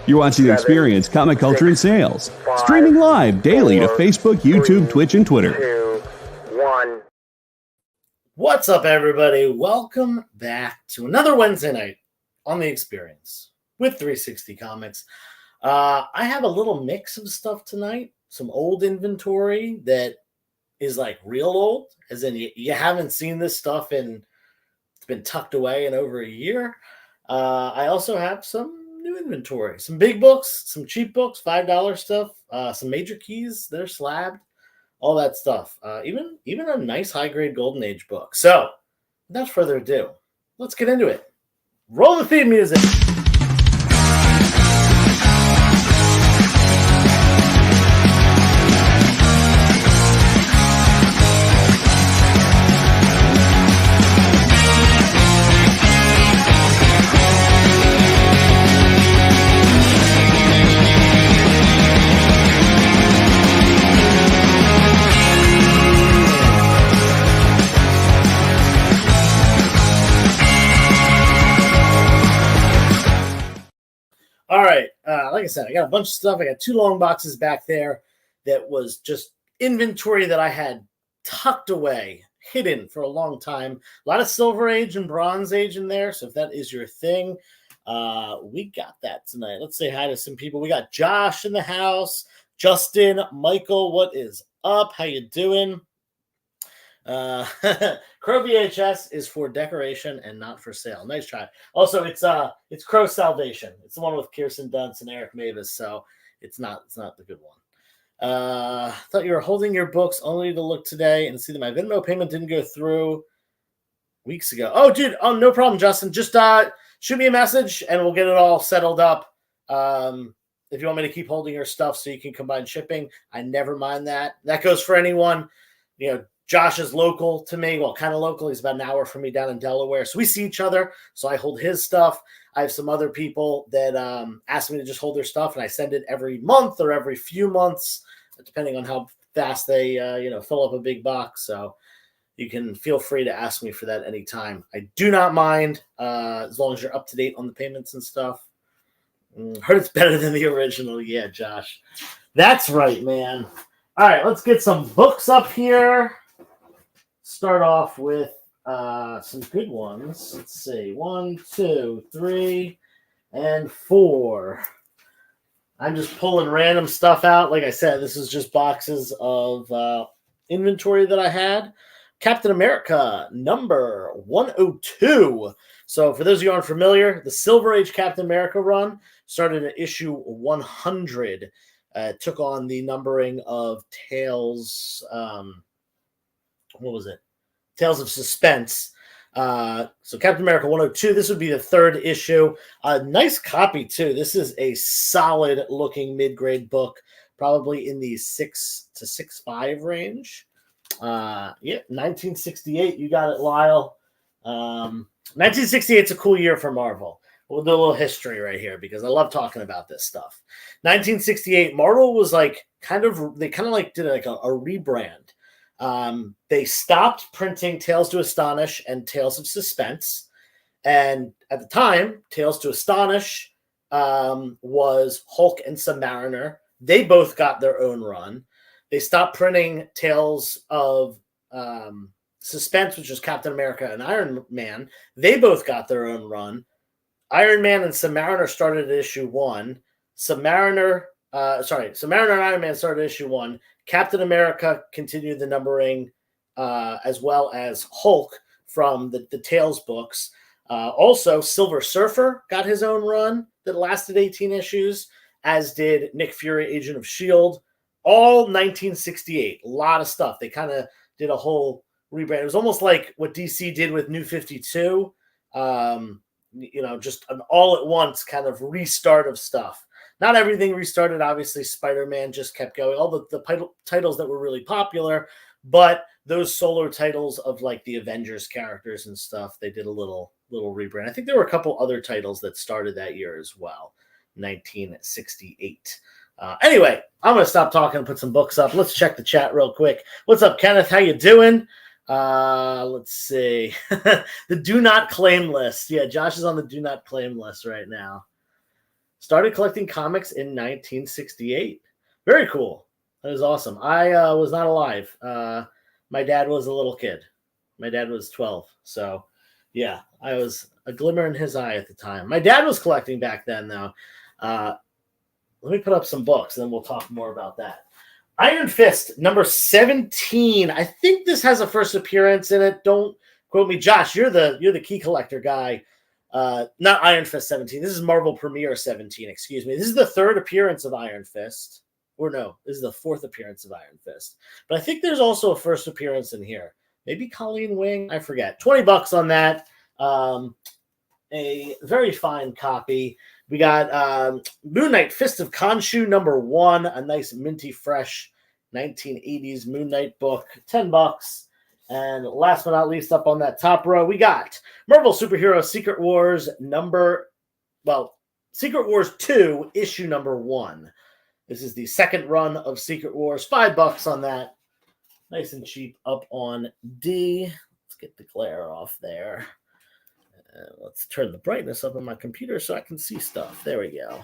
You're watching Experience Comic Culture and Sales, streaming live daily to Facebook, YouTube, Twitch, and Twitter. 2, 1. What's up, everybody? Welcome back to another Wednesday night on The Experience with 360 Comics. I have a little mix of stuff tonight. Some old inventory that is like real old, as in you haven't seen this stuff and it's been tucked away in over a year. I also have some new inventory, some big books, some cheap books, $5 stuff, some major keys that are slabbed, all that stuff. Even a nice high-grade Golden Age book. So, without further ado, let's get into it. Roll the theme music. All right, like I said, I got a bunch of stuff. I got 2 long boxes back there that was just inventory that I had tucked away, hidden for a long time. A lot of Silver Age and Bronze Age in there, so if that is your thing, we got that tonight. Let's say hi to some people. We got Josh in the house, Justin, Michael, what is up? How you doing? Crow VHS is for decoration and not for sale. Nice try. Also, it's Crow Salvation. It's the one with Kirsten Dunst and Eric Mavis, so it's not the good one. Thought you were holding your books only to look today and see that my Venmo payment didn't go through weeks ago. Oh, dude, no problem, Justin. Just shoot me a message and we'll get it all settled up. If you want me to keep holding your stuff so you can combine shipping, I never mind that. That goes for anyone, Josh is local to me. Well, kind of local. He's about an hour from me down in Delaware. So we see each other. So I hold his stuff. I have some other people that ask me to just hold their stuff, and I send it every month or every few months, depending on how fast they, fill up a big box. So you can feel free to ask me for that anytime. I do not mind as long as you're up to date on the payments and stuff. Heard it's better than the original. Yeah, Josh. That's right, man. All right, let's get some books up here. Start off with some good ones. Let's see. 1, 2, 3, and 4. I'm just pulling random stuff out. Like I said, this is just boxes of inventory that I had. Captain America, number 102. So for those of you who aren't familiar, the Silver Age Captain America run started at issue 100. Took on the numbering of Tales... what was it? Tales of Suspense. So Captain America 102. This would be the 3rd issue. Nice copy, too. This is a solid-looking mid-grade book, probably in the 6 to 6.5 range. 1968. You got it, Lyle. 1968 is a cool year for Marvel. We'll do a little history right here because I love talking about this stuff. 1968, Marvel was did a rebrand. They stopped printing Tales to Astonish and Tales of Suspense. And at the time, Tales to Astonish was Hulk and Submariner. They both got their own run. They stopped printing Tales of Suspense, which was Captain America and Iron Man. They both got their own run. Iron Man and Submariner started at issue 1. Submariner and Iron Man started at issue 1. Captain America continued the numbering as well as Hulk from the Tales books. Also, Silver Surfer got his own run that lasted 18 issues, as did Nick Fury, Agent of S.H.I.E.L.D. All 1968. A lot of stuff. They kind of did a whole rebrand. It was almost like what DC did with New 52. Just an all-at-once kind of restart of stuff. Not everything restarted. Obviously, Spider-Man just kept going. All the titles that were really popular, but those solo titles of like the Avengers characters and stuff, they did a little rebrand. I think there were a couple other titles that started that year as well, 1968. Anyway, I'm going to stop talking and put some books up. Let's check the chat real quick. What's up, Kenneth? How you doing? Let's see. The do not claim list. Yeah, Josh is on the do not claim list right now. Started collecting comics in 1968. Very cool. That was awesome. I was not alive. My dad was a little kid. My dad was 12. So, yeah, I was a glimmer in his eye at the time. My dad was collecting back then, though. Let me put up some books, and then we'll talk more about that. Iron Fist, number 17. I think this has a first appearance in it. Don't quote me. Josh, you're the key collector guy. Not Iron Fist 17. This is Marvel Premiere 17, excuse me. This is the third appearance of Iron Fist. Or no, this is the fourth appearance of Iron Fist. But I think there's also a first appearance in here. Maybe Colleen Wing? I forget. $20 on that. A very fine copy. We got Moon Knight Fist of Khonshu number 1. A nice minty fresh 1980s Moon Knight book. $10. And last but not least, up on that top row, we got Marvel Superhero Secret Wars Secret Wars 2, issue number 1. This is the second run of Secret Wars. $5 on that. Nice and cheap up on D. Let's get the glare off there. Let's turn the brightness up on my computer so I can see stuff. There we go.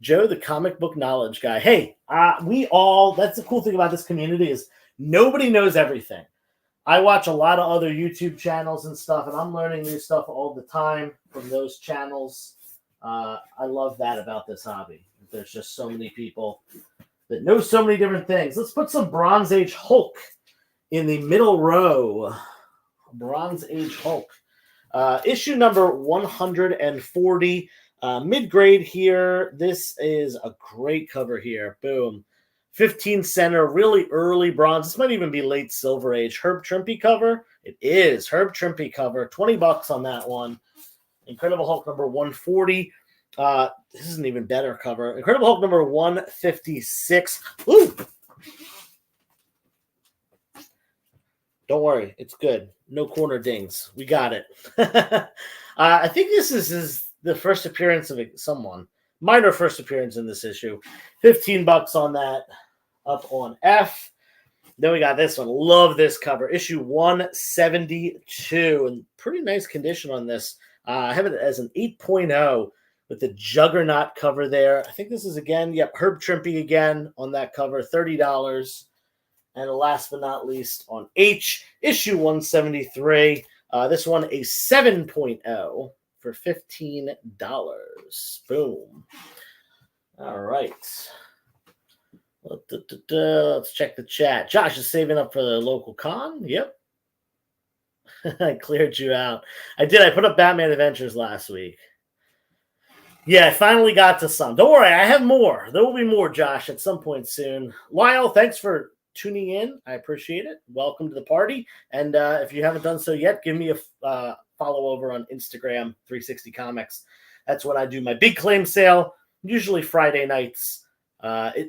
Joe, the comic book knowledge guy. Hey, that's the cool thing about this community is nobody knows everything. I watch a lot of other YouTube channels and stuff, and I'm learning new stuff all the time from those channels. I love that about this hobby. There's just so many people that know so many different things. Let's put some Bronze Age Hulk in the middle row. Bronze Age Hulk. Issue number 140. Mid-grade here. This is a great cover here. Boom. 15 center, really early bronze. This might even be late Silver Age. Herb Trimpe cover. It is. Herb Trimpe cover. $20 on that one. Incredible Hulk number 140. This is an even better cover. Incredible Hulk number 156. Ooh! Don't worry. It's good. No corner dings. We got it. I think this is the first appearance of someone. Minor first appearance in this issue. $15 on that. Up on F. Then we got this one. Love this cover. Issue 172. And pretty nice condition on this. I have it as an 8.0 with the Juggernaut cover there. I think this is again, Herb Trimpe again on that cover. $30. And last but not least on H, issue 173. This one a 7.0 for $15. Boom. All right. Let's check the chat. Josh is saving up for the local con. Yep. I cleared you out. I did. I put up Batman Adventures last week. Yeah, I finally got to some. Don't worry. I have more. There will be more, Josh, at some point soon. Lyle, thanks for tuning in. I appreciate it. Welcome to the party. And if you haven't done so yet, give me a follow over on Instagram, 360 Comics. That's when I do my big claim sale, usually Friday nights.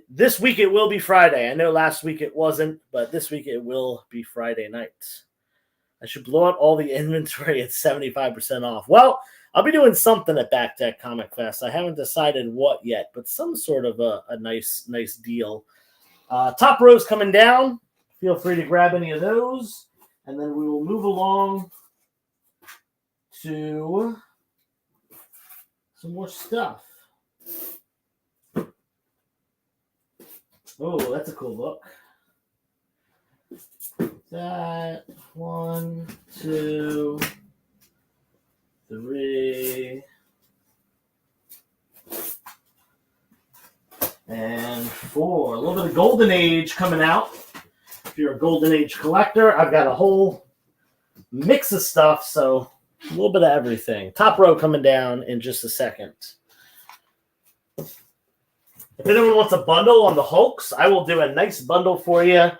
This week it will be Friday. I know last week it wasn't, but this week it will be Friday night. I should blow out all the inventory at 75% off. Well, I'll be doing something at Back Deck Comic Fest. I haven't decided what yet, but some sort of a nice deal. Top row's coming down. Feel free to grab any of those. And then we will move along to some more stuff. Oh, that's a cool book. That 1, 2, 3, and 4. A little bit of Golden Age coming out. If you're a Golden Age collector, I've got a whole mix of stuff, so a little bit of everything. Top row coming down in just a second. If anyone wants a bundle on the Hulks, I will do a nice bundle for you.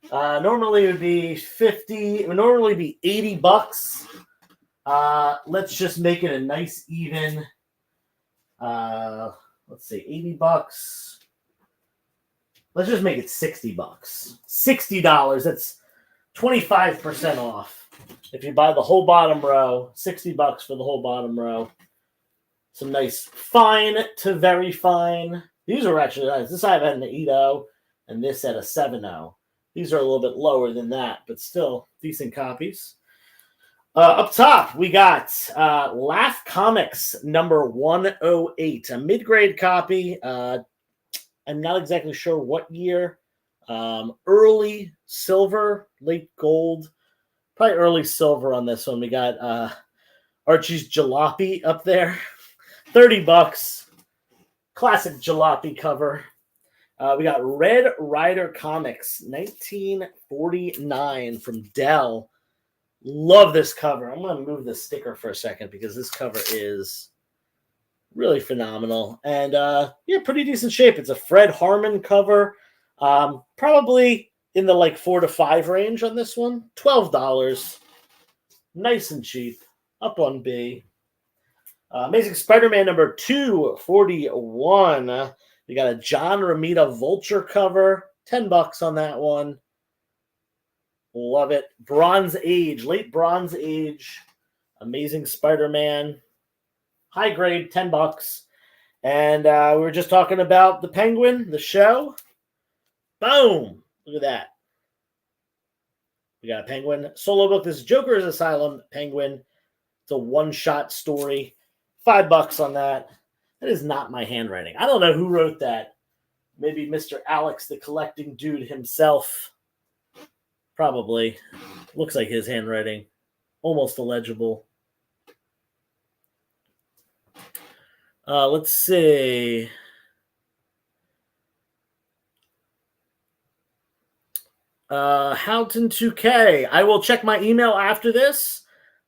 Normally it would be $50. It would normally be $80. Let's just make it a nice even. Let's see, $80. Let's just make it $60. $60. That's 25% off. If you buy the whole bottom row, $60 for the whole bottom row. Some nice fine to very fine. These are actually nice. This I have an 8.0 and this at a 7.0. These are a little bit lower than that, but still decent copies. Up top, we got Laugh Comics number 108, a mid-grade copy. I'm not exactly sure what year. Early silver, late gold, probably early silver on this one. We got Archie's Jalopy up there, $30. Classic Jalopy cover. We got Red Rider Comics, 1949 from Dell. Love this cover. I'm going to move the sticker for a second because this cover is really phenomenal. And yeah, pretty decent shape. It's a Fred Harmon cover. Probably in the like 4 to 5 range on this one. $12. Nice and cheap. Up on B. Amazing Spider-Man number 241. We got a John Romita Vulture cover. $10 on that one. Love it. Bronze Age, late Bronze Age. Amazing Spider-Man. High grade, $10. And we were just talking about the Penguin, the show. Boom. Look at that. We got a Penguin solo book. This is Joker's Asylum Penguin. It's a one-shot story. $5 on that. That is not my handwriting. I don't know who wrote that. Maybe Mr. Alex, the collecting dude himself. Probably. Looks like his handwriting. Almost illegible. Let's see. Houghton 2K. I will check my email after this.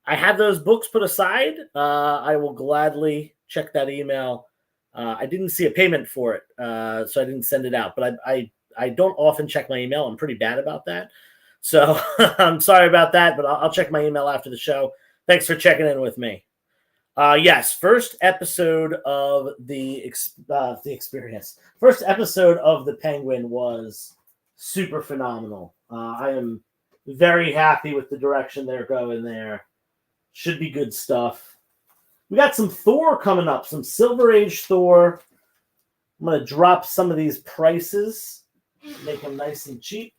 I have those books put aside. I will gladly check that email. I didn't see a payment for it, so I didn't send it out. But I don't often check my email. I'm pretty bad about that. So I'm sorry about that, but I'll check my email after the show. Thanks for checking in with me. Yes, first episode of the experience. First episode of the Penguin was super phenomenal. I am very happy with the direction they're going there. Should be good stuff. We got some Thor coming up, some Silver Age Thor. I'm going to drop some of these prices, make them nice and cheap.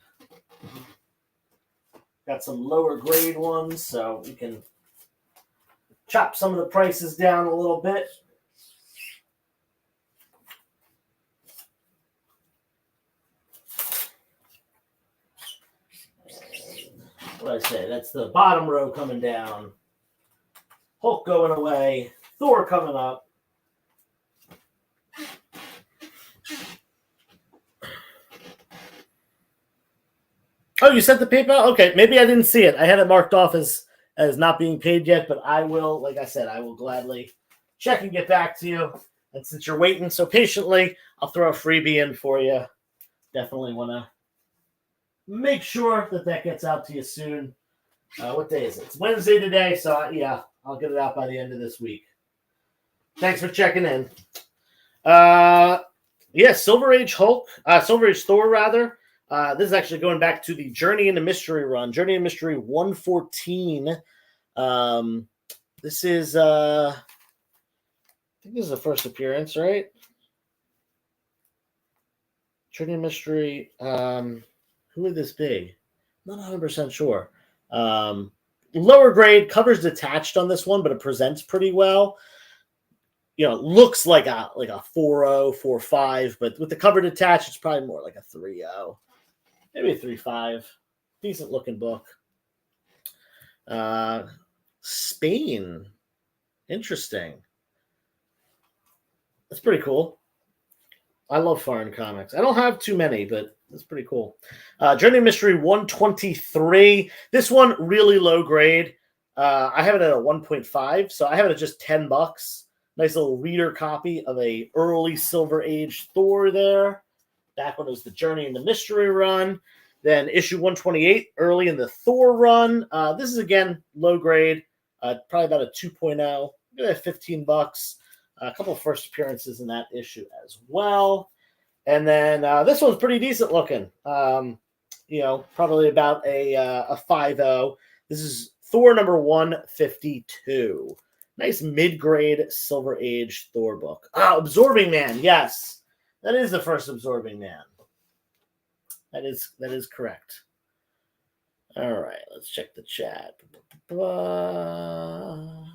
Got some lower grade ones, so we can chop some of the prices down a little bit. What did I say? That's the bottom row coming down. Hulk going away. Thor coming up. Oh, you sent the PayPal? Okay, maybe I didn't see it. I had it marked off as not being paid yet, but I will, like I said, I will gladly check and get back to you. And since you're waiting so patiently, I'll throw a freebie in for you. Definitely want to make sure that gets out to you soon. What day is it? It's Wednesday today, so yeah, I'll get it out by the end of this week. Thanks for checking in. Yeah, Silver Age Hulk, Silver Age Thor, rather. This is actually going back to the Journey into Mystery run. Journey into Mystery 114. This is, I think this is the first appearance, right? Journey into Mystery. Who would this be? Not 100% sure. Lower grade, covers detached on this one, but it presents pretty well. You know, looks like a 4.0, 4.5, but with the cover detached, it's probably more like a 3.0. Maybe a 3.5. Decent looking book. Spain. Interesting. That's pretty cool. I love foreign comics. I don't have too many, but that's pretty cool. Journey Mystery 123. This one, really low grade. I have it at a 1.5, so I have it at just $10. Nice little reader copy of a early Silver Age Thor there. Back when it was the Journey in the Mystery run. Then issue 128, early in the Thor run. This is, again, low grade. Probably about a 2.0. Give it $15. A couple of first appearances in that issue as well. And then this one's pretty decent looking. You know, probably about a 5.0. This is Thor number 152. Nice mid-grade Silver Age Thor book. Absorbing Man, yes. That is the first Absorbing Man. That is correct. All right, let's check the chat. All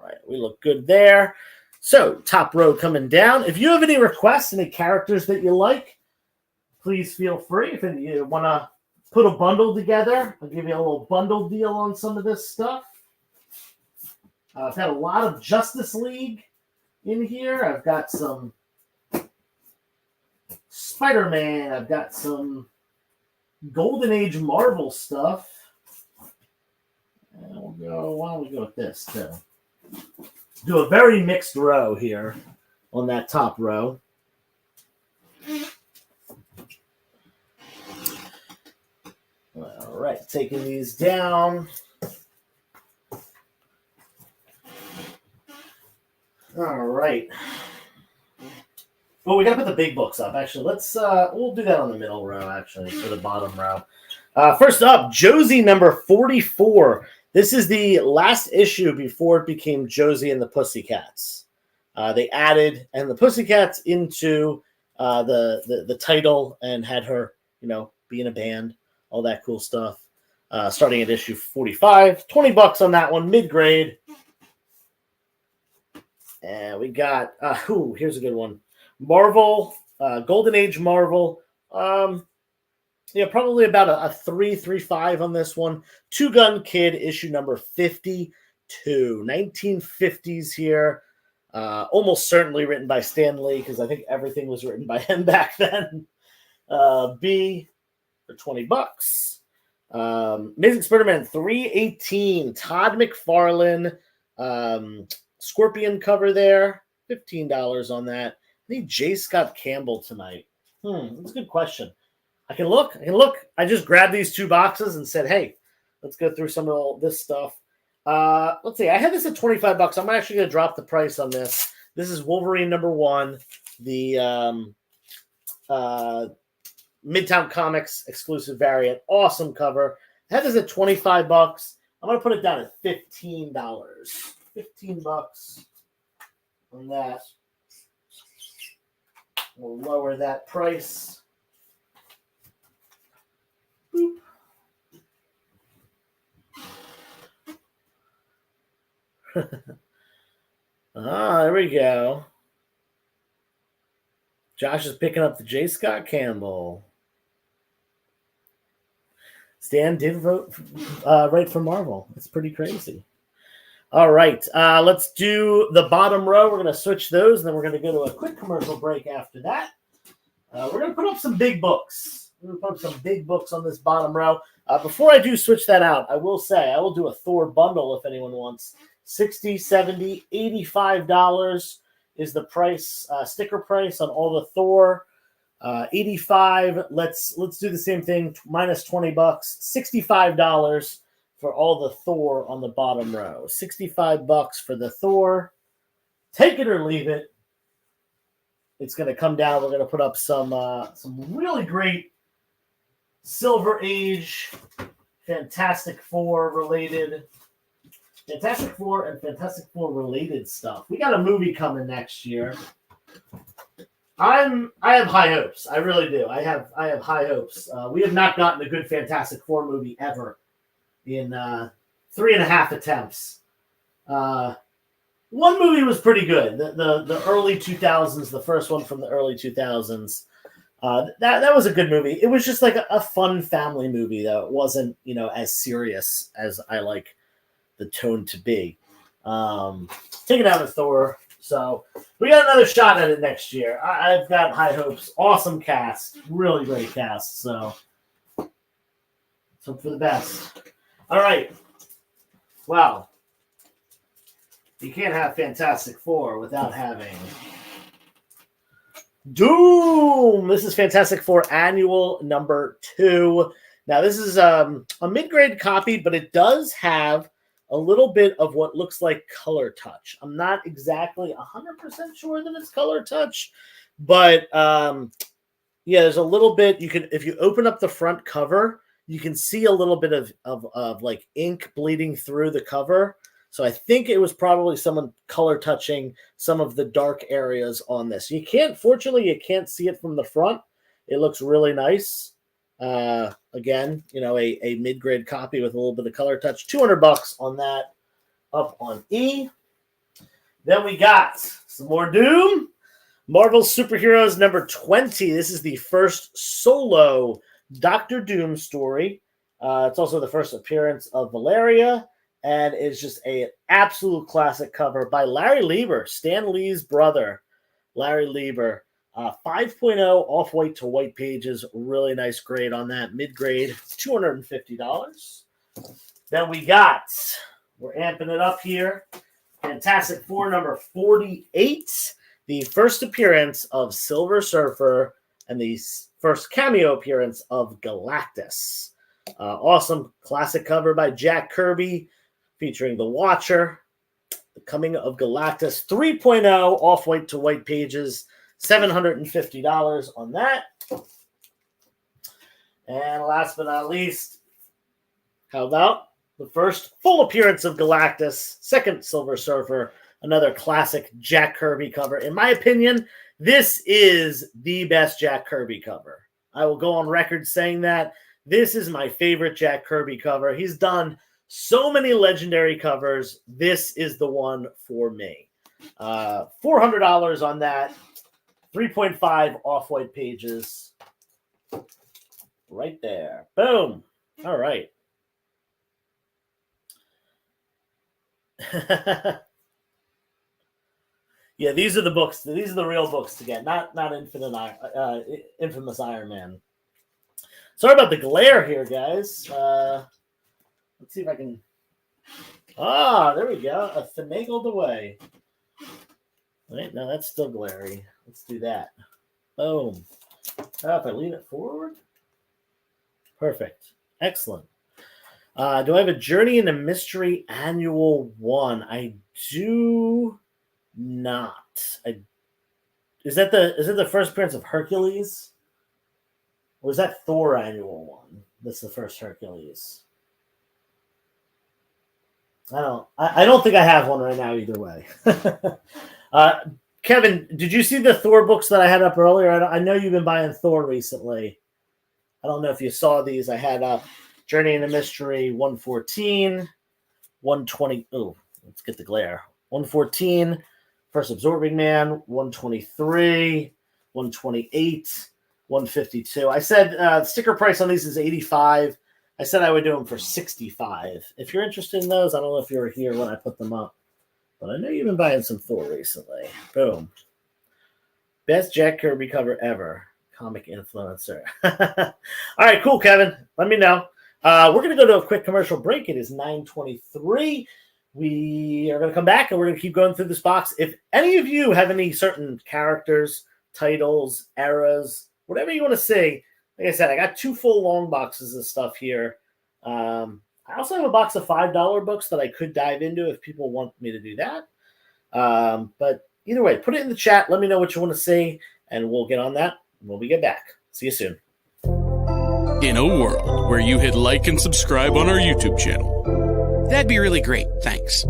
right, we look good there. So, top row coming down. If you have any requests, any characters that you like, please feel free. If you want to put a bundle together, I'll give you a little bundle deal on some of this stuff. I've had a lot of Justice League in here. I've got some Spider-Man. I've got some Golden Age Marvel stuff. And we'll go, why don't we go with this too? Do a very mixed row here on that top row. All right, taking these down. All right. Well, we got to put the big books up. Actually, we'll do that on the middle row, actually, for the bottom row. First up, Josie number 44. This is the last issue before it became Josie and the Pussycats. They added and the Pussycats into the title and had her, be in a band, all that cool stuff. Starting at issue 45, $20 on that one, mid-grade. And we got, here's a good one. Marvel, Golden Age Marvel. Probably about a 3.35 on this one. Two Gun Kid, issue number 52. 1950s here. Almost certainly written by Stan Lee, because I think everything was written by him back then. B for $20. Amazing Spider-Man 318. Todd McFarlane. Scorpion cover there. $15 on that. I need J. Scott Campbell tonight. That's a good question. I can look. I just grabbed these two boxes and said, hey, let's go through some of all this stuff. Let's see. I had this at $25. I'm actually going to drop the price on this. This is Wolverine number 1, the Midtown Comics exclusive variant. Awesome cover. I had this at $25. I'm going to put it down at $15. $15 on that. We'll lower that price. Boop. There we go. Josh is picking up the J. Scott Campbell. Stan did vote right for Marvel. It's pretty crazy. All right, let's do the bottom row. We're going to switch those, and then we're going to go to a quick commercial break after that. We're going to put up some big books. We're going to put up some big books on this bottom row. Before I do switch that out, I will say I will do a Thor bundle if anyone wants. $60, $70, $85 is the price, sticker price on all the Thor. $85. Let's do the same thing. Minus $20. $65 for all the Thor on the bottom row. $65 for the Thor. Take it or leave it. It's going to come down. We're going to put up some really great Silver Age, Fantastic Four related and Fantastic Four related stuff. We got a movie coming next year. I have high hopes. I really do. I have high hopes. We have not gotten a good Fantastic Four movie ever in 3.5 attempts. One movie was pretty good. The early 2000s, the first one from the early 2000s. That was a good movie. It was just like a fun family movie, though. It wasn't, as serious as I like the tone to be. Take it out of Thor. So we got another shot at it next year. I've got high hopes. Awesome cast. Really great cast. So for the best. All right. Well, you can't have Fantastic Four without having Doom. This is Fantastic Four Annual number 2. Now, this is a mid-grade copy, but it does have a little bit of what looks like color touch. I'm not exactly 100% sure that it's color touch, but there's a little bit. If you open up the front cover, you can see a little bit of like ink bleeding through the cover. So I think it was probably someone color touching some of the dark areas on this. Fortunately, you can't see it from the front. It looks really nice. Again, a mid-grade copy with a little bit of color touch. $200 on that up on E. Then we got some more Doom. Marvel Superheroes number 20. This is the first solo Doctor Doom story. It's also the first appearance of Valeria, and it's just an absolute classic cover by Larry Lieber, Stan Lee's brother, Larry Lieber. 5.0 off-white to white pages. Really nice grade on that. Mid-grade, $250. Then we're amping it up here. Fantastic Four number 48. The first appearance of Silver Surfer and the first cameo appearance of Galactus. Awesome classic cover by Jack Kirby featuring the Watcher. The Coming of Galactus. 3.0 off-white to white pages. $750 on that. And last but not least, how about the first full appearance of Galactus, second Silver Surfer, another classic Jack Kirby cover. In my opinion, this is the best Jack Kirby cover. I will go on record saying that. This is my favorite Jack Kirby cover. He's done so many legendary covers. This is the one for me. $400 on that. 3.5 off-white pages. Right there. Boom. All right. Yeah, these are the books. These are the real books to get, not Infamous Iron Man. Sorry about the glare here, guys. Let's see if I can. There we go. A finagled away. Wait, no, that's still glary. Let's do that. Boom. If I lean it forward. Perfect. Excellent. Do I have a Journey into Mystery Annual 1? I do not. Is that the first appearance of Hercules? Or was that Thor Annual 1? That's the first Hercules. I don't think I have one right now either way. Kevin, did you see the Thor books that I had up earlier? I know you've been buying Thor recently. I don't know if you saw these. I had Journey into Mystery 114, 120. Oh, let's get the glare. 114, First Absorbing Man, 123, 128, 152. I said sticker price on these is $85. I said I would do them for $65. If you're interested in those, I don't know if you were here when I put them up, but I know you've been buying some Thor recently. Boom. Best Jack Kirby cover ever. Comic influencer. All right, cool, Kevin. Let me know. We're going to go to a quick commercial break. It is 9:23. We are going to come back, and we're going to keep going through this box. If any of you have any certain characters, titles, eras, whatever you want to say, like I said, I got 2 full long boxes of stuff here. I also have a box of $5 books that I could dive into if people want me to do that. But either way, put it in the chat. Let me know what you want to say, and we'll get on that when we get back. See you soon. In a world where you hit like and subscribe on our YouTube channel, that'd be really great. Thanks.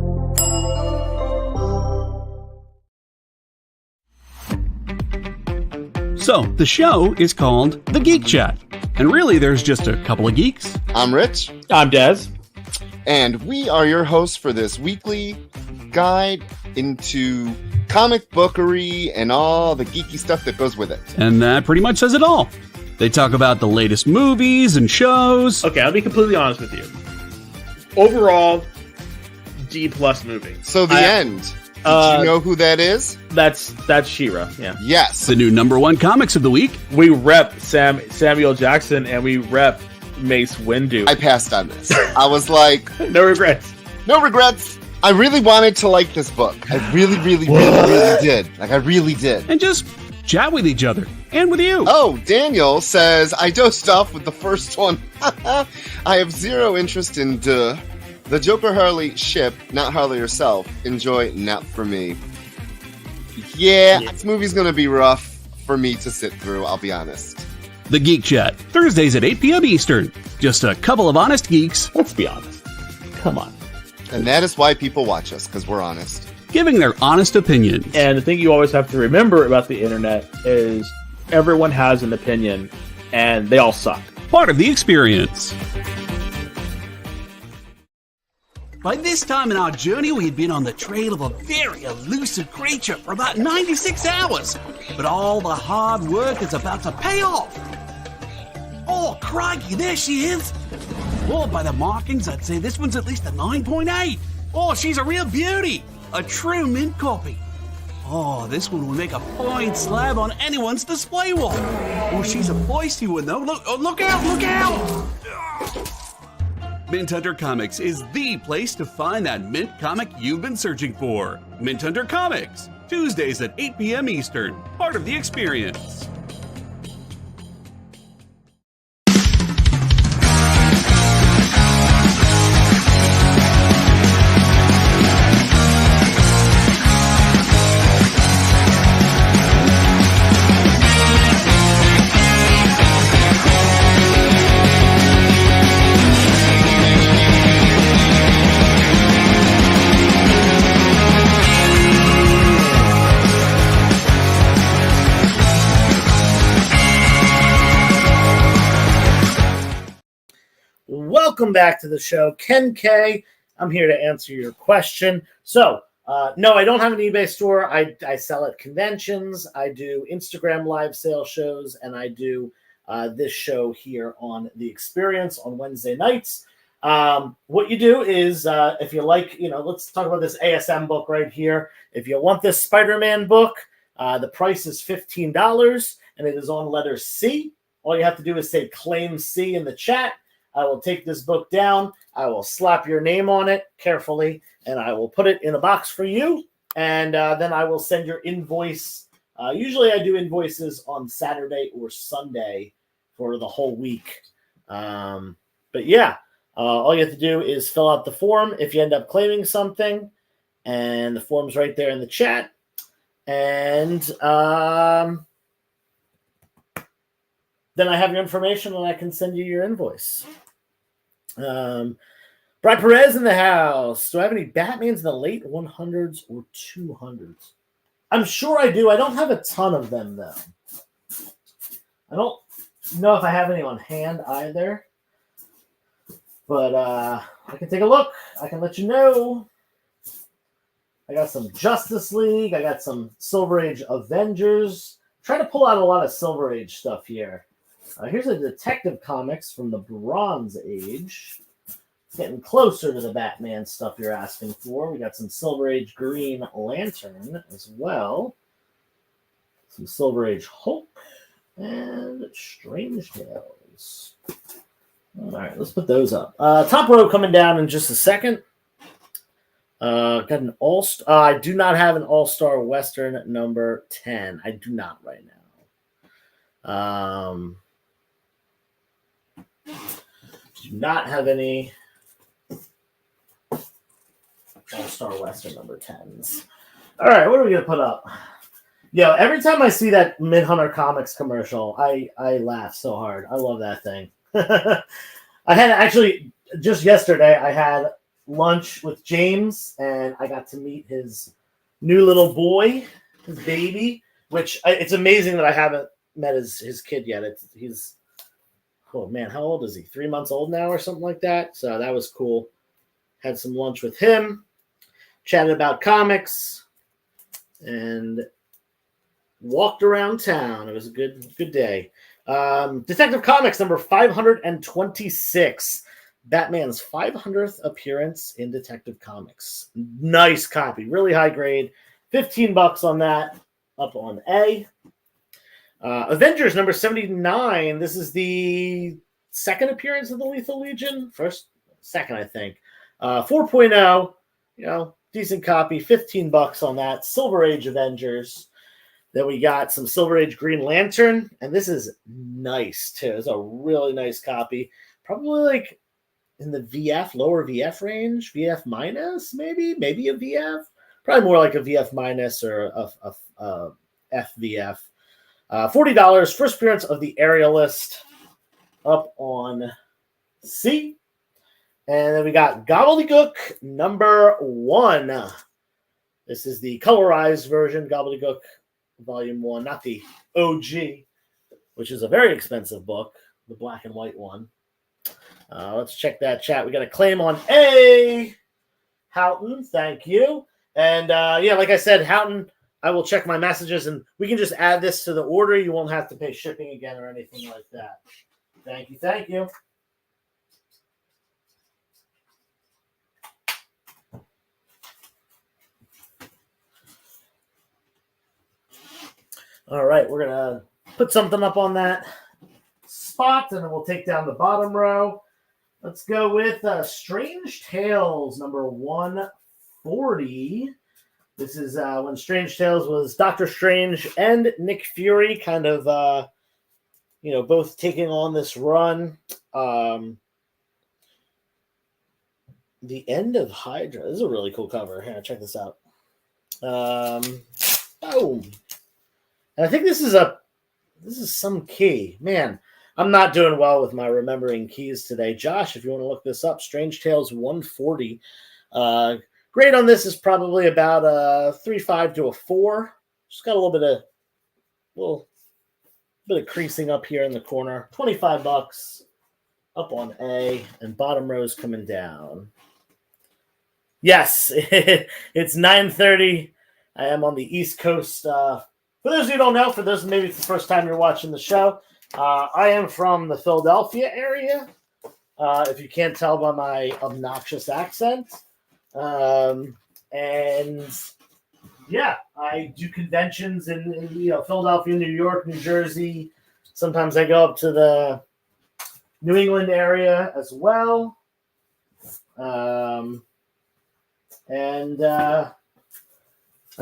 So, the show is called The Geek Chat. And really, there's just a couple of geeks. I'm Rich. I'm Dez. And we are your hosts for this weekly guide into comic bookery and all the geeky stuff that goes with it. And that pretty much says it all. They talk about the latest movies and shows. Okay, I'll be completely honest with you. Overall, D+ movie. So the end. Did you know who that is? That's She-Ra, yeah. Yes. The new #1 comics of the week. We rep Samuel Jackson and we rep Mace Windu. I passed on this. I was like... No regrets. No regrets. I really wanted to like this book. I really did. Like, I really did. And just chat with each other. And with you. Oh, Daniel says, I dosed off with the first one. I have zero interest in the Joker Harley ship, not Harley herself. Enjoy, not for me. Yeah, this movie's going to be rough for me to sit through, I'll be honest. The Geek Chat, Thursdays at 8 p.m. Eastern. Just a couple of honest geeks. Let's be honest. Come on. And that is why people watch us, because we're honest. Giving their honest opinions. And the thing you always have to remember about the internet is everyone has an opinion, and they all suck. part of the experience. By this time in our journey, we had been on the trail of a very elusive creature for about 96 hours. But all the hard work is about to pay off. Oh, crikey, there she is. Oh, by the markings, I'd say this one's at least a 9.8. Oh, she's a real beauty. A true mint copy. Oh, this one will make a fine slab on anyone's display wall. Oh, she's a feisty one, though. Look out, look out! Mint Hunter Comics is the place to find that mint comic you've been searching for. Mint Hunter Comics, Tuesdays at 8 p.m. Eastern, part of the experience. Welcome back to the show. Ken K. I'm here to answer your question. So, no, I don't have an eBay store. I sell at conventions. I do Instagram live sale shows, and I do this show here on The Experience on Wednesday nights. What you do is, if you like, let's talk about this ASM book right here. If you want this Spider-Man book, the price is $15, and it is on letter C. All you have to do is say claim C in the chat. I will take this book down. I will slap your name on it carefully, and I will put it in a box for you. And then I will send your invoice. Usually I do invoices on Saturday or Sunday for the whole week. But yeah, all you have to do is fill out the form if you end up claiming something. And the form's right there in the chat. And then I have your information and I can send you your invoice. Brian Perez in the house. Do I have any Batmans in the late 100s or 200s? I'm sure I do. I don't have a ton of them, though. I don't know if I have any on hand either. But I can take a look. I can let you know. I got some Justice League. I got some Silver Age Avengers. I'm trying to pull out a lot of Silver Age stuff here. Here's a Detective Comics from the Bronze Age. Getting closer to the Batman stuff you're asking for. We got some Silver Age Green Lantern as well. Some Silver Age Hulk. And Strange Tales. All right, let's put those up. Top row coming down in just a second. Got an All-Star. I do not have an All-Star Western number 10. I do not right now. Do not have any All-Star Western number 10s. All right, what are we going to put up? Yo, every time I see that Mint Hunter Comics commercial, I laugh so hard. I love that thing. I had actually, just yesterday, I had lunch with James, and I got to meet his new little boy, his baby, which it's amazing that I haven't met his kid yet. He's oh man, how old is he? 3 months old now or something like that. So that was cool. Had some lunch with him, chatted about comics, and walked around town. It was a good day. Detective Comics number 526. Batman's 500th appearance in Detective Comics. Nice copy. Really high grade. $15 on that. Up on A. Avengers number 79. This is the second appearance of the Lethal Legion. Second, I think. 4.0. Decent copy. $15 on that. Silver Age Avengers. Then we got some Silver Age Green Lantern. And this is nice, too. It's a really nice copy. Probably like in the VF, lower VF range. VF minus, maybe a VF. Probably more like a VF minus or a FVF. $40. First appearance of the Aerialist up on C. And then we got Gobbledygook number 1. This is the colorized version, Gobbledygook Volume 1, not the OG, which is a very expensive book. the black and white one. Let's check that chat. We got a claim on A. Houghton, thank you. And yeah, like I said, Houghton, I will check my messages and we can just add this to the order. You won't have to pay shipping again or anything like that. Thank you. Thank you. All right, we're going to put something up on that spot and then we'll take down the bottom row. Let's go with Strange Tales number 140. This is when Strange Tales was Doctor Strange and Nick Fury kind of, both taking on this run. The End of Hydra. This is a really cool cover. Here, check this out. Boom. And I think this is some key. Man, I'm not doing well with my remembering keys today. Josh, if you want to look this up, Strange Tales 140. Grade on this is probably about a 3.5 to a 4. Just got a little bit of creasing up here in the corner. $25 up on A, and bottom row's coming down. Yes, it's 9:30. I am on the East Coast. For those of you who don't know, for those maybe it's the first time you're watching the show, I am from the Philadelphia area. If you can't tell by my obnoxious accent. And yeah, I do conventions in Philadelphia, New York, New Jersey. Sometimes I go up to the New England area as well. And I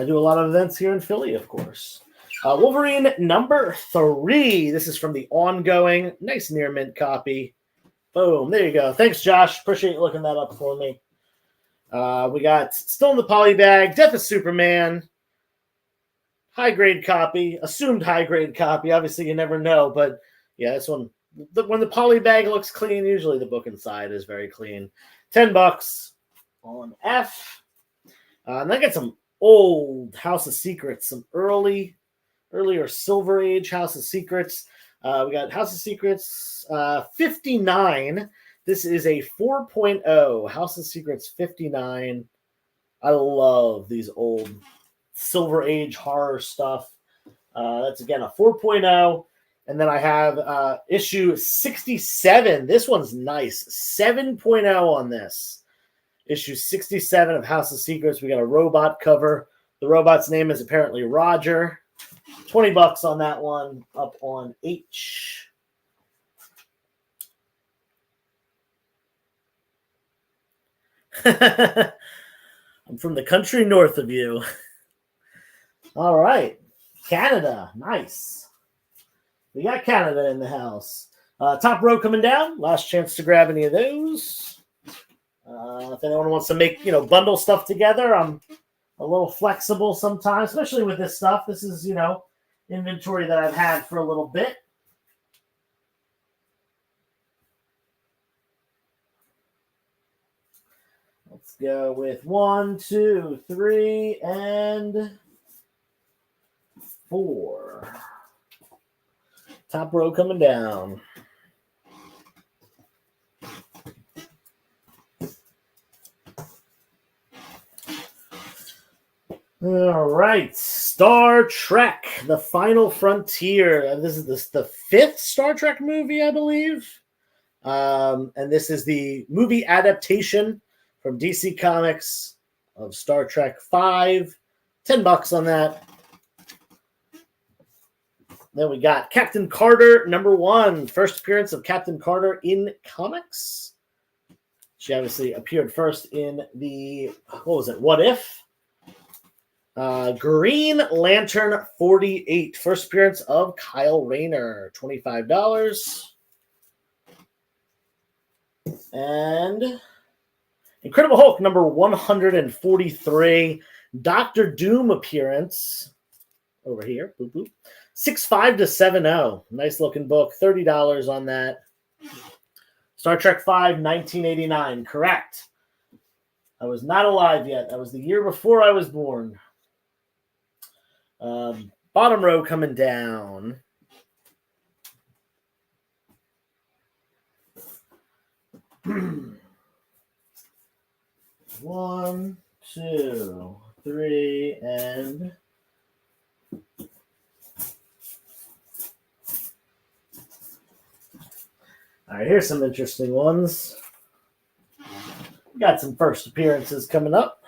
do a lot of events here in Philly, of course. Wolverine number 3. This is from the ongoing. Nice near mint copy. Boom. There you go. Thanks, Josh. Appreciate you looking that up for me. We got still in the poly bag, Death of Superman. High grade copy. Assumed high grade copy. Obviously, you never know. But yeah, this one. When the poly bag looks clean, usually the book inside is very clean. $10 on F. And I got some old House of Secrets, some earlier Silver Age House of Secrets. We got House of Secrets 59. This is a 4.0 House of Secrets 59. I love these old Silver Age horror stuff. That's again a 4.0. And then I have issue 67. This one's nice. 7.0 on this. Issue 67 of House of Secrets. We got a robot cover. The robot's name is apparently Roger. $20 on that one, up on H. I'm from the country north of you. All right. Canada. Nice. We got Canada in the house. Top row coming down. Last chance to grab any of those. If anyone wants to make, bundle stuff together, I'm a little flexible sometimes, especially with this stuff. This is, inventory that I've had for a little bit. Let's go with 1, 2, 3, and 4. Top row coming down. All right, Star Trek: The Final Frontier. This is the 5th Star Trek movie, I believe. And this is the movie adaptation from DC Comics of Star Trek 5. $10 on that. Then we got Captain Carter number 1. First appearance of Captain Carter in comics. She obviously appeared first in the, What If? Green Lantern 48. First appearance of Kyle Rayner. $25. And Incredible Hulk number 143. Dr. Doom appearance. Over here. Boop, boop. 6.5 to 7.0. Nice looking book. $30 on that. Star Trek 5, 1989. Correct. I was not alive yet. That was the year before I was born. Bottom row coming down. 1, 2, 3, and all right, here's some interesting ones. We got some first appearances coming up.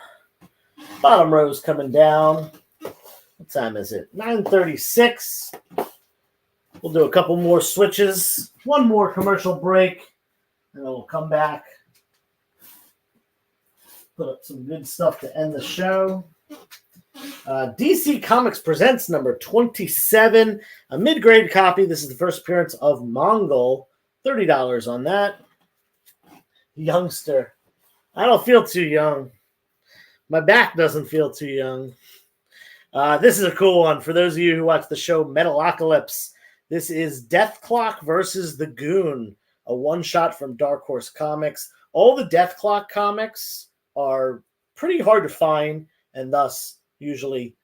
Bottom row's coming down. What time is it? 9:36. We'll do a couple more switches. One more commercial break, and then we'll come back. Put up some good stuff to end the show. DC Comics Presents number 27, a mid-grade copy. This is the first appearance of Mongol. $30 on that. Youngster. I don't feel too young. My back doesn't feel too young. This is a cool one. For those of you who watch the show Metalocalypse, this is Death Clock versus the Goon, a one-shot from Dark Horse Comics. All the Death Clock comics are pretty hard to find and thus usually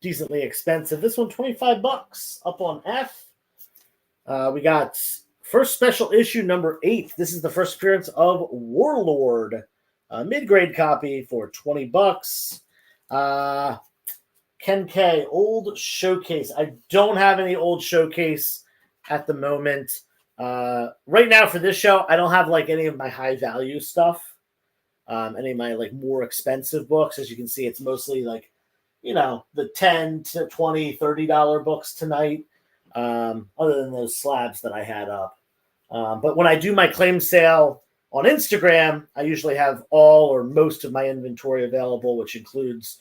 decently expensive. This one, $25 up on F. We got first special issue number 8. This is the first appearance of Warlord, a mid-grade copy for $20. Ken K, old showcase. I don't have any old showcase at the moment. Right now for this show, I don't have like any of my high value stuff. Any of my like more expensive books. As you can see, it's mostly like, you know, the $10 to $20, $30 books tonight. Other than those slabs that I had up. But when I do my claim sale on Instagram, I usually have all or most of my inventory available, which includes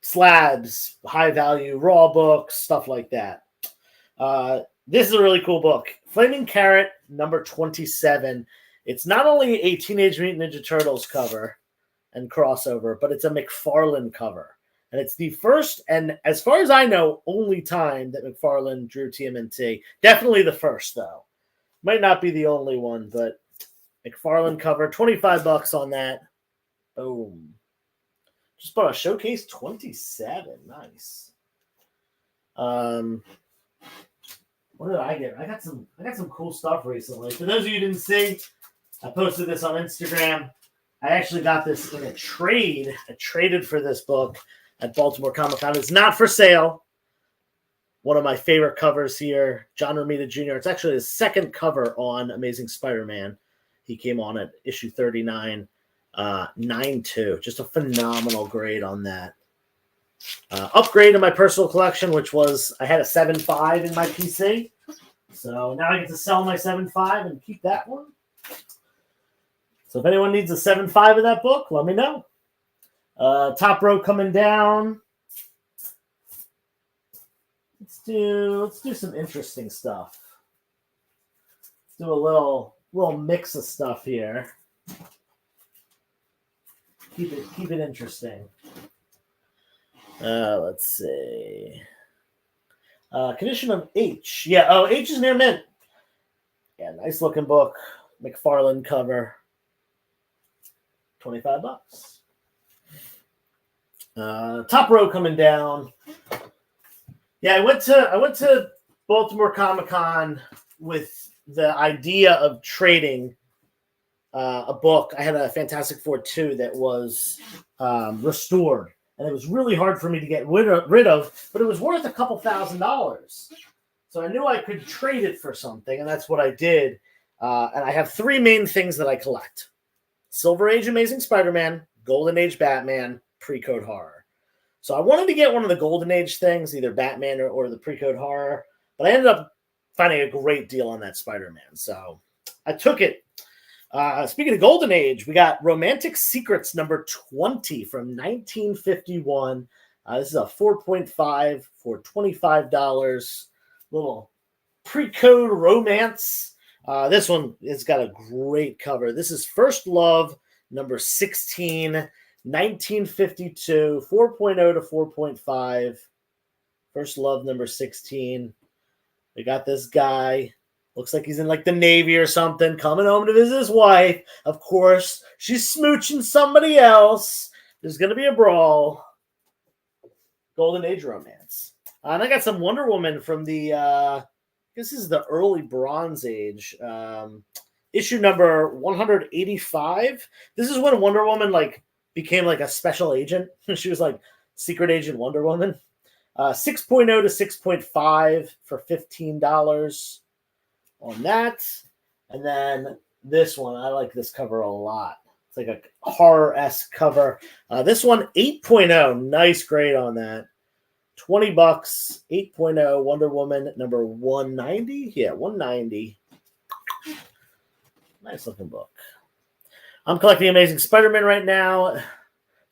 slabs, high value raw books, stuff like that. This is a really cool book. Flaming Carrot, number 27. It's not only a Teenage Mutant Ninja Turtles cover and crossover, but it's a McFarlane cover. And it's the first, and as far as I know, only time that McFarlane drew TMNT. Definitely the first, though. Might not be the only one, but McFarlane cover, $25 on that. Boom. Just bought a Showcase 27. Nice. What did I get? I got some cool stuff recently. For those of you who didn't see, I posted this on Instagram. I actually got this in a trade. I traded for this book at Baltimore Comic-Con. It's not for sale. One of my favorite covers here, John Romita Jr. It's actually his second cover on Amazing Spider-Man. He came on at issue 39, 9.2. Just a phenomenal grade on that. Upgrade in my personal collection, which was, I had a 7.5 in my PC. So now I get to sell my 7.5 and keep that one. So if anyone needs a 7.5 of that book, let me know. Top row coming down. Let's do some interesting stuff. Let's do a little mix of stuff here. Keep it interesting. Let's see. Condition of H. Yeah, H is near mint. Yeah, nice looking book. McFarlane cover. $25. Top row coming down. Yeah, I went to Baltimore Comic-Con with the idea of trading a book. I had a Fantastic Four 2 that was restored, and it was really hard for me to get rid of, but it was worth a couple $1,000s. So I knew I could trade it for something, and that's what I did. And I have 3 main things that I collect. Silver Age Amazing Spider-Man, Golden Age Batman, Pre-Code Horror. So I wanted to get one of the Golden Age things, either Batman or the Pre-Code Horror, but I ended up finding a great deal on that Spider-Man. So I took it. Speaking of Golden Age, we got Romantic Secrets number 20 from 1951. This is a 4.5 for $25. Little pre-code romance. This one has got a great cover. This is First Love number 16, 1952, 4.0 to 4.5. First Love number 16. We got this guy. Looks like he's in like the Navy or something, coming home to visit his wife. Of course, she's smooching somebody else. There's going to be a brawl. Golden Age romance. And I got some Wonder Woman from the, this is the early Bronze Age. issue number 185. This is when Wonder Woman like became like a special agent. She was like Secret Agent Wonder Woman. 6.0 to 6.5 for $15 on that. And then this one, I like this cover a lot. It's like a horror-esque cover. This one, 8.0. Nice grade on that. $20. 8.0 Wonder Woman number 190. Yeah, 190. Nice looking book. I'm collecting Amazing Spider-Man right now.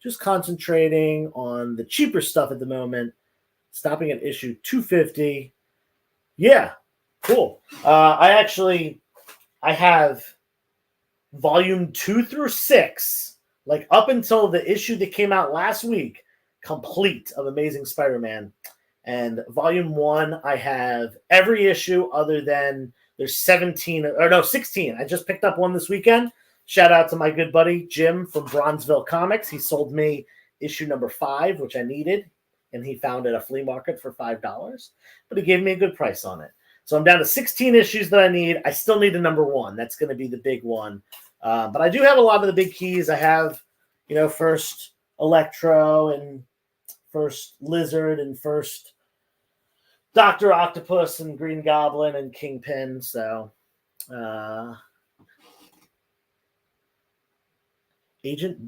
Just concentrating on the cheaper stuff at the moment. Stopping at issue 250. Yeah, cool. I have volume 2 through 6, like up until the issue that came out last week, complete of Amazing Spider-Man. And volume 1, I have every issue other than there's 16. I just picked up one this weekend. Shout out to my good buddy Jim from Bronzeville Comics. He sold me issue number 5, which I needed, and he found at a flea market for $5, but he gave me a good price on it. So I'm down to 16 issues that I need. I still need a number 1. That's going to be the big one. But I do have a lot of the big keys. I have, first Electro and first Lizard and first Dr. Octopus and Green Goblin and Kingpin. So Agent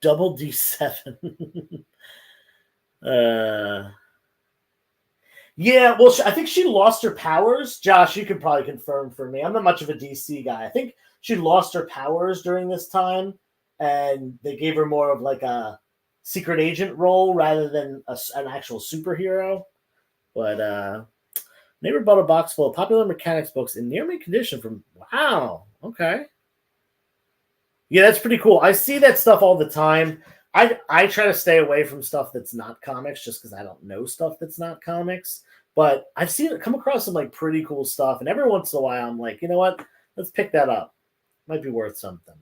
Double D7. Yeah, well, I think she lost her powers. Josh, you could probably confirm for me. I'm not much of a DC guy. I think she lost her powers during this time, and they gave her more of like a secret agent role rather than an actual superhero. But neighbor bought a box full of popular mechanics books in near mint condition from, wow, okay. Yeah, that's pretty cool. I see that stuff all the time. I try to stay away from stuff that's not comics just because I don't know stuff that's not comics. But I've seen it come across some like pretty cool stuff. And every once in a while, I'm like, you know what? Let's pick that up. Might be worth something.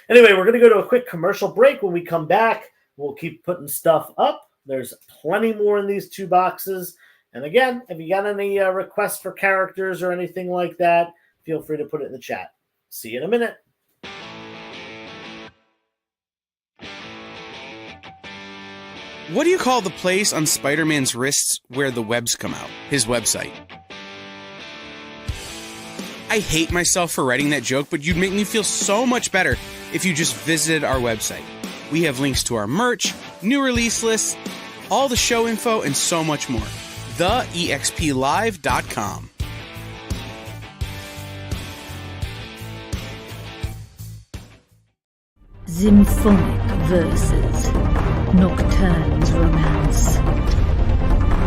Anyway, we're going to go to a quick commercial break. When we come back, we'll keep putting stuff up. There's plenty more in these 2 boxes. And again, if you got any requests for characters or anything like that, feel free to put it in the chat. See you in a minute. What do you call the place on Spider-Man's wrists where the webs come out? His website. I hate myself for writing that joke, but you'd make me feel so much better if you just visited our website. We have links to our merch, new release lists, all the show info, and so much more. TheEXPLive.com. Symphonic verses. Nocturne's romance.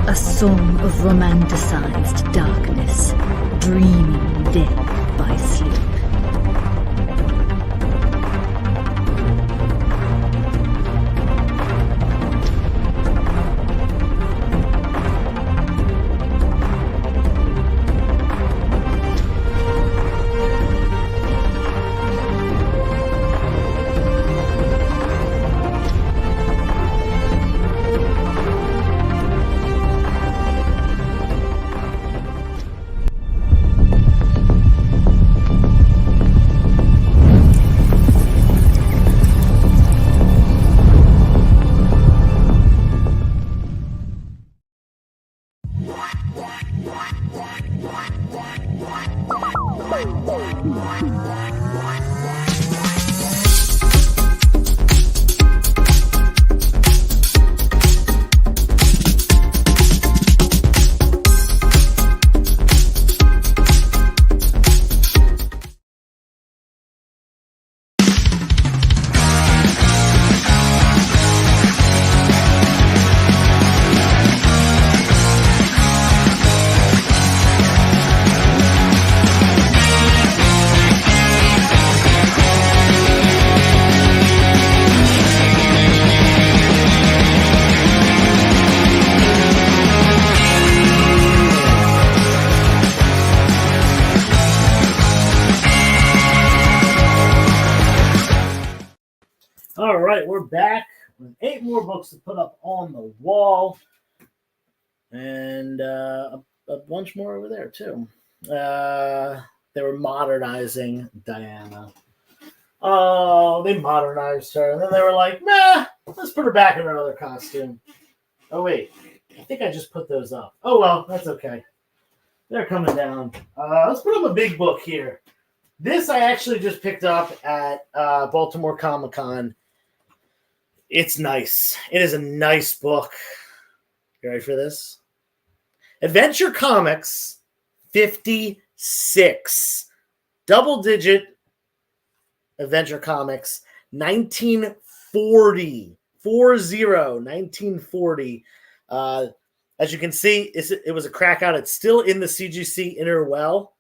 A song of romanticized darkness, dreaming death by sleep. All right, we're back with 8 more books to put up on the wall, and a bunch more over there too. They were modernizing Diana. Oh, they modernized her. And then they were like, nah, let's put her back in her other costume. Oh, wait. I think I just put those up. Oh, well, that's okay. They're coming down. Let's put up a big book here. This I actually just picked up at Baltimore Comic-Con. It's nice. It is a nice book. You ready for this? Adventure Comics 56. Double-digit Adventure Comics 1940. 1940. As you can see, it was a crack out. It's still in the CGC inner well,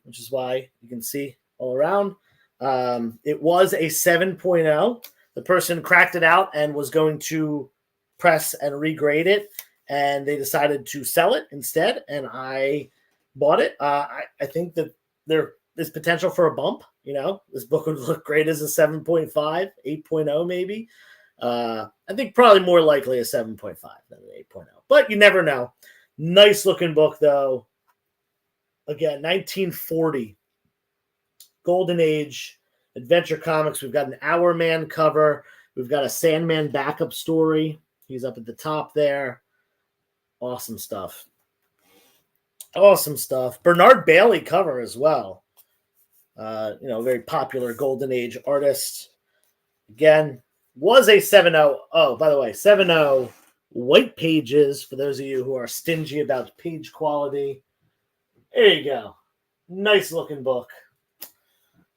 which is why you can see all around. It was a 7.0. The person cracked it out and was going to press and regrade it, and they decided to sell it instead, and I bought it. I think that there is potential for a bump. You know, this book would look great as a 7.5, 8.0 maybe. I think probably more likely a 7.5 than an 8.0, but you never know. Nice looking book though. Again, 1940, Golden Age Adventure Comics. We've got an Hour Man cover. We've got a Sandman backup story. He's up at the top there. Awesome stuff. Awesome stuff. Bernard Bailey cover as well. Very popular Golden Age artist. Again, was a 7.0. Oh, by the way, 7.0 white pages for those of you who are stingy about page quality. There you go. Nice looking book.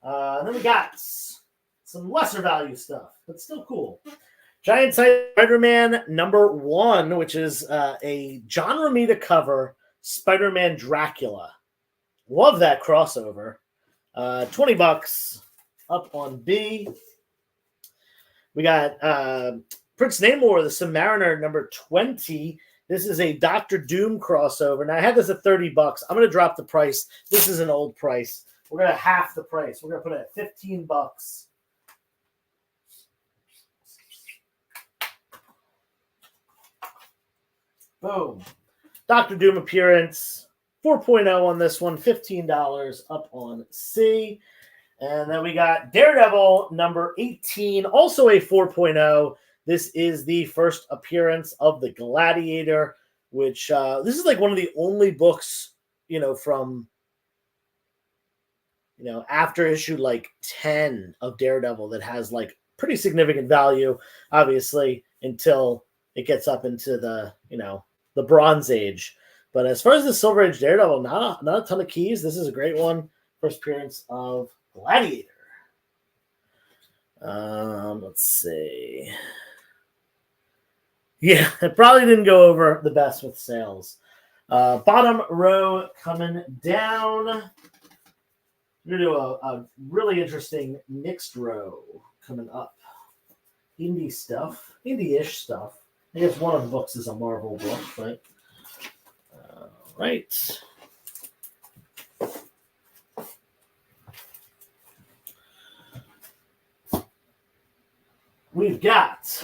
Then we got some lesser value stuff, but still cool. Giant Size Spider-Man #1, which is a John Romita cover, Spider-Man Dracula. Love that crossover. $20 up on B. We got Prince Namor, the Submariner #20. This is a Doctor Doom crossover. Now, I had this at $30. I'm going to drop the price. This is an old price. We're going to half the price. We're going to put it at $15. Boom. Doctor Doom appearance. 4.0 on this one. $15 up on C. And then we got Daredevil #18, also a 4.0. This is the first appearance of the Gladiator, which this is like one of the only books, from, after issue like 10 of Daredevil that has like pretty significant value, obviously, until it gets up into the, the Bronze Age. But as far as the Silver Age Daredevil, not a ton of keys. This is a great one. First appearance of Gladiator. Let's see. Yeah, it probably didn't go over the best with sales. Bottom row coming down. We're going to do a really interesting mixed row coming up. Indie stuff. Indie-ish stuff. I guess one of the books is a Marvel book, but right. We've got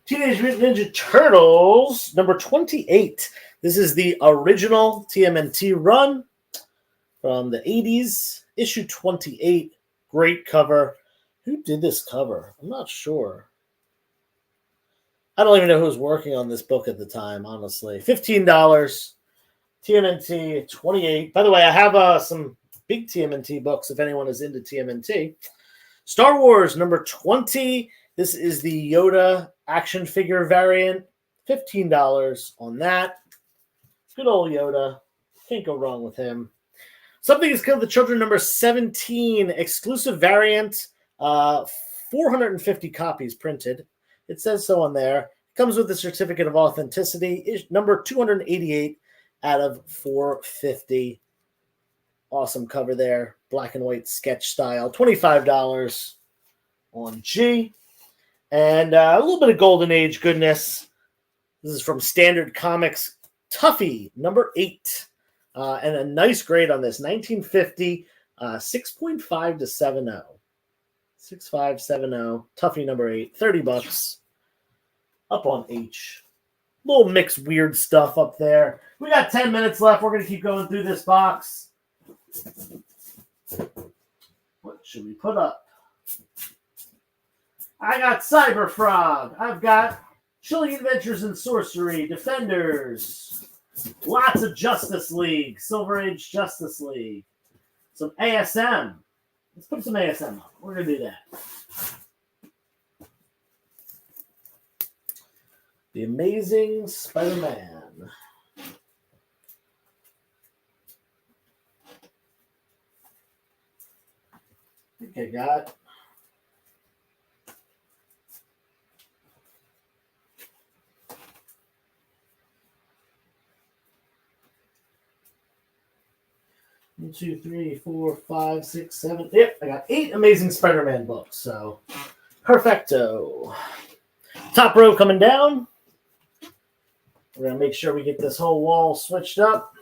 Teenage Mutant Ninja Turtles #28. This is the original TMNT run from the 80s, issue 28. Great cover. Who did this cover? I'm not sure. I don't even know who was working on this book at the time, honestly. $15. TMNT 28. By the way, I have some big TMNT books if anyone is into TMNT. Star Wars #20. This is the Yoda action figure variant. $15 on that. Good old Yoda. Can't go wrong with him. Something Has Killed the Children #17. Exclusive variant. 450 copies printed. It says so on there. Comes with a certificate of authenticity. Number 288 out of 450. Awesome cover there. Black and white sketch style. $25 on G. And a little bit of Golden Age goodness. This is from Standard Comics. Tuffy, #8. And a nice grade on this. 1950, 6.5 to 7.0. 6570. Tuffy #8. $30. Up on H. Little mixed weird stuff up there. We got 10 minutes left. We're going to keep going through this box. What should we put up? I got Cyber Frog. I've got Chilling Adventures in Sorcery, Defenders, lots of Justice League, Silver Age Justice League, some ASM. Let's put some ASM up. We're going to do that. The Amazing Spider-Man. I think I got... One, two, three, four, five, six, seven. Yep, I got 8 Amazing Spider-Man books. So, perfecto. Top row coming down. We're going to make sure we get this whole wall switched up.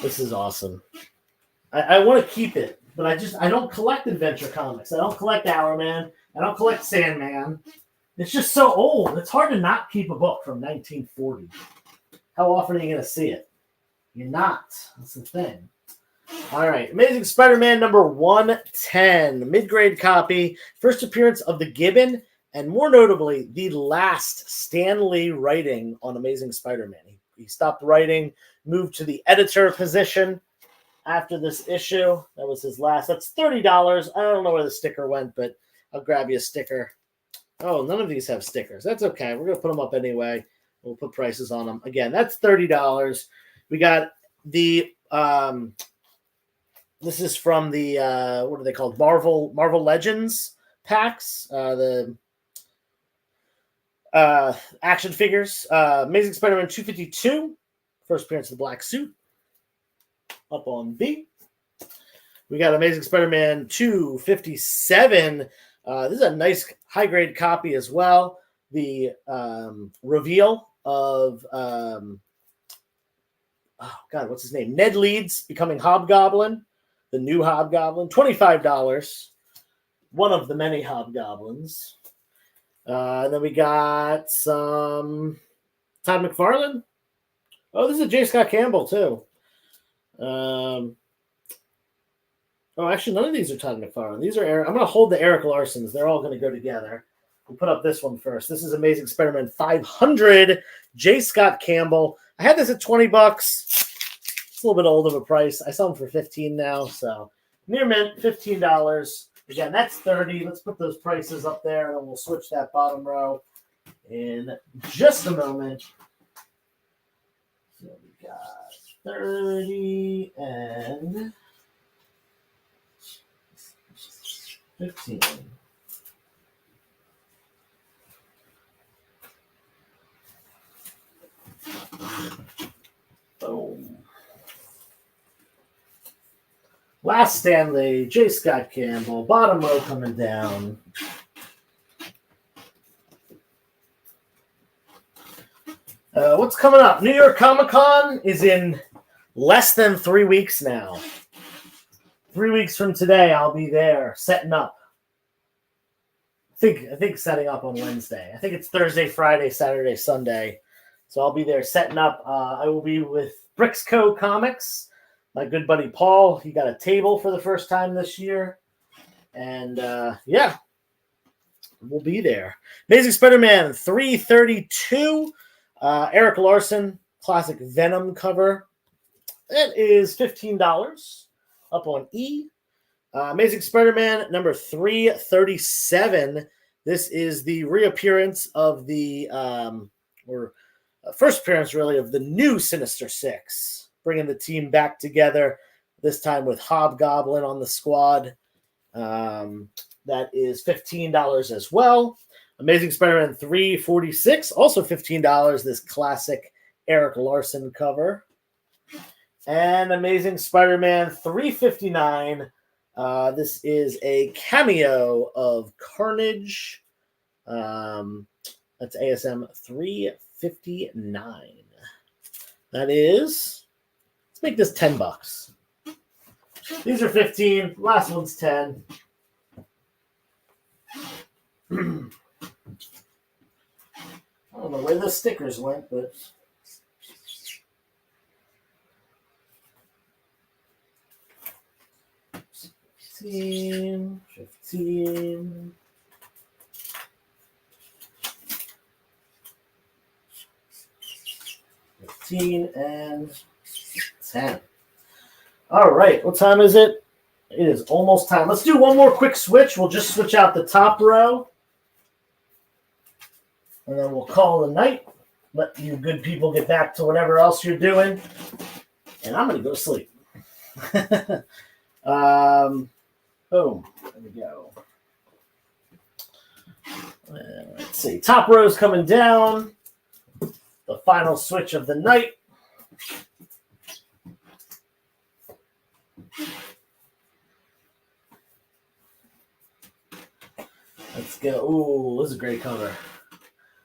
This is awesome. I want to keep it, but I don't collect adventure comics. I don't collect Hourman. I don't collect Sandman. It's just so old. It's hard to not keep a book from 1940. How often are you going to see it? You're not. That's the thing. All right. Amazing Spider-Man number 110. Mid-grade copy. First appearance of the Gibbon, and more notably, the last Stan Lee writing on Amazing Spider-Man. He stopped writing, moved to the editor position after this issue. That was his last. That's $30. I don't know where the sticker went, but I'll grab you a sticker. Oh, none of these have stickers. That's okay. We're going to put them up anyway. We'll put prices on them. Again, that's $30. We got the this is from the what are they called? Marvel Legends packs. The action figures. Amazing Spider-Man 252. First appearance of the black suit. Up on B. We got Amazing Spider-Man 257. This is a nice high-grade copy as well. The reveal of oh God, what's his name? Ned Leeds becoming Hobgoblin, the new Hobgoblin, $25. One of the many Hobgoblins. And then we got some Todd McFarlane. Oh, this is a J. Scott Campbell too. Oh, actually, none of these are Todd McFarlane. These are Eric. I'm going to hold the Eric Larsons. They're all going to go together. We'll put up this one first. This is Amazing Spider-Man 500. J. Scott Campbell. I had this at $20. It's a little bit old of a price. I sell them for $15 now. So near mint, $15. Again, that's $30. Let's put those prices up there, and then we'll switch that bottom row in just a moment. So we got 30 and 15. Boom. Last Stanley, J. Scott Campbell, bottom row coming down. What's coming up? New York Comic Con is in less than 3 weeks now. 3 weeks from today, I'll be there setting up. I think setting up on Wednesday. I think it's Thursday, Friday, Saturday, Sunday. So I'll be there setting up. I will be with Brixco Comics. My good buddy Paul, he got a table for the first time this year. And yeah, we'll be there. Amazing Spider-Man 332. Eric Larson, classic Venom cover. It is $15 up on E. Amazing Spider-Man number 337. This is the reappearance of the, first appearance really of the new Sinister Six, bringing the team back together, this time with Hobgoblin on the squad. That is $15 as well. Amazing Spider-Man 346, also $15, this classic Eric Larson cover. And Amazing Spider-Man 359, this is a cameo of Carnage. That's ASM 359. That is, let's make this $10. These are 15. Last one's 10. I don't know where the stickers went, but 15, 15. 15 and 10. All right, what time is it? It is almost time. Let's do one more quick switch. We'll just switch out the top row. And then we'll call it a night. Let you good people get back to whatever else you're doing. And I'm going to go to sleep. Boom. There we go. Let's see. Top row's coming down. The final switch of the night. Let's go. Ooh, this is a great cover.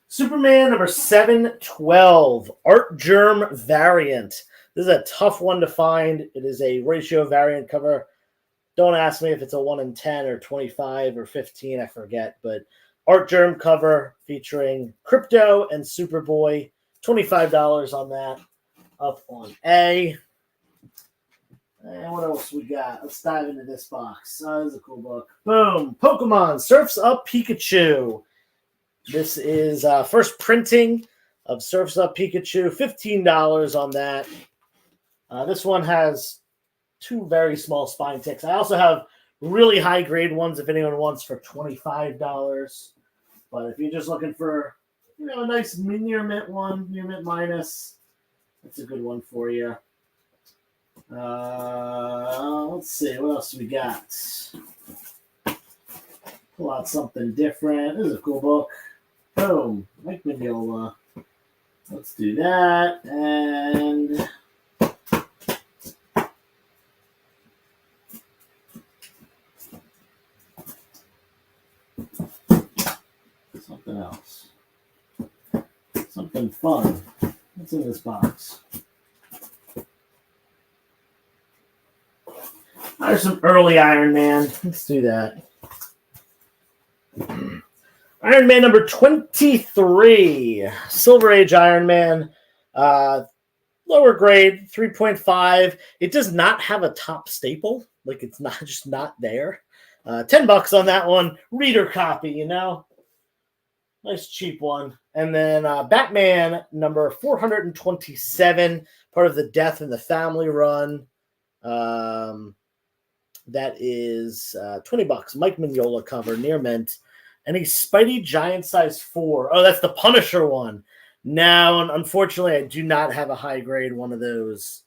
Superman number 712, Art Germ variant. This is a tough one to find. It is a ratio variant cover. Don't ask me if it's a 1 in 10 or 25 or 15, I forget. But Art Germ cover featuring Crypto and Superboy. $25 on that. Up on A. And what else we got? Let's dive into this box. Oh, this is a cool book. Boom. Pokemon Surfs Up Pikachu. This is first printing of Surfs Up Pikachu. $15 on that. This one has 2 very small spine ticks. I also have really high grade ones if anyone wants for $25. But if you're just looking for a nice near mint one, near mint minus, that's a good one for you. Let's see, what else do we got? Pull out something different. This is a cool book. Boom, Mike Mignola. Let's do that. And something else. Something fun. What's in this box? There's some early Iron Man. Let's do that. Iron Man number 23. Silver Age Iron Man. Lower grade, 3.5. It does not have a top staple. Like, it's not just not there. $10 on that one. Reader copy, you know. Nice cheap one. And then Batman number 427. Part of the Death in the Family run. That is $20. Mike Mignola cover, near mint. And a Spidey Giant Size 4. Oh, that's the Punisher one. Now, unfortunately, I do not have a high grade one of those.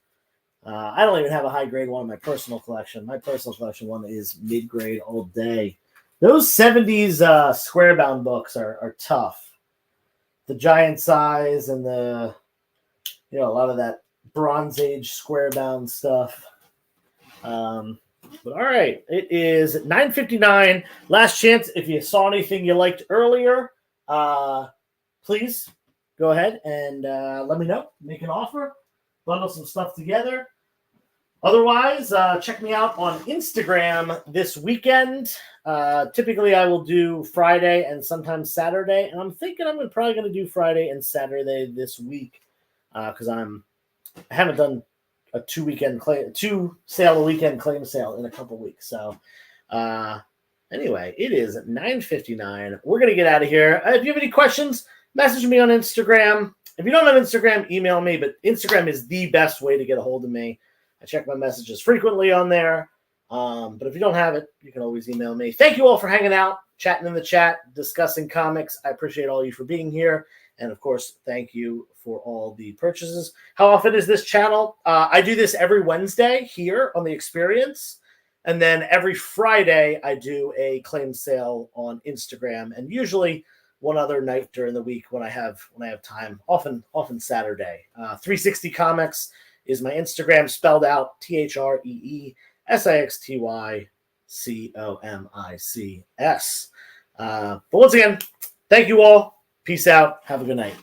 I don't even have a high grade one in my personal collection. My personal collection one is mid grade all day. Those 70s square bound books are tough. The Giant Size and a lot of that Bronze Age square bound stuff. But all right, it is $9.59. Last chance. If you saw anything you liked earlier, please go ahead and let me know. Make an offer. Bundle some stuff together. Otherwise, check me out on Instagram this weekend. Typically, I will do Friday and sometimes Saturday. And I'm thinking I'm probably going to do Friday and Saturday this week because I haven't done a 2 sale a weekend claim sale in a couple weeks. So anyway, it is $9.59. We're going to get out of here. If you have any questions, message me on Instagram. If you don't have Instagram, email me, but Instagram is the best way to get a hold of me. I check my messages frequently on there. But if you don't have it, you can always email me. Thank you all for hanging out, chatting in the chat, discussing comics. I appreciate all you for being here. And, of course, thank you for all the purchases. How often is this channel? I do this every Wednesday here on The Experience. And then every Friday, I do a claim sale on Instagram. And usually one other night during the week when I have time, often Saturday. 360 Comics is my Instagram, spelled out THREESIXTYCOMICS. But once again, thank you all. Peace out. Have a good night.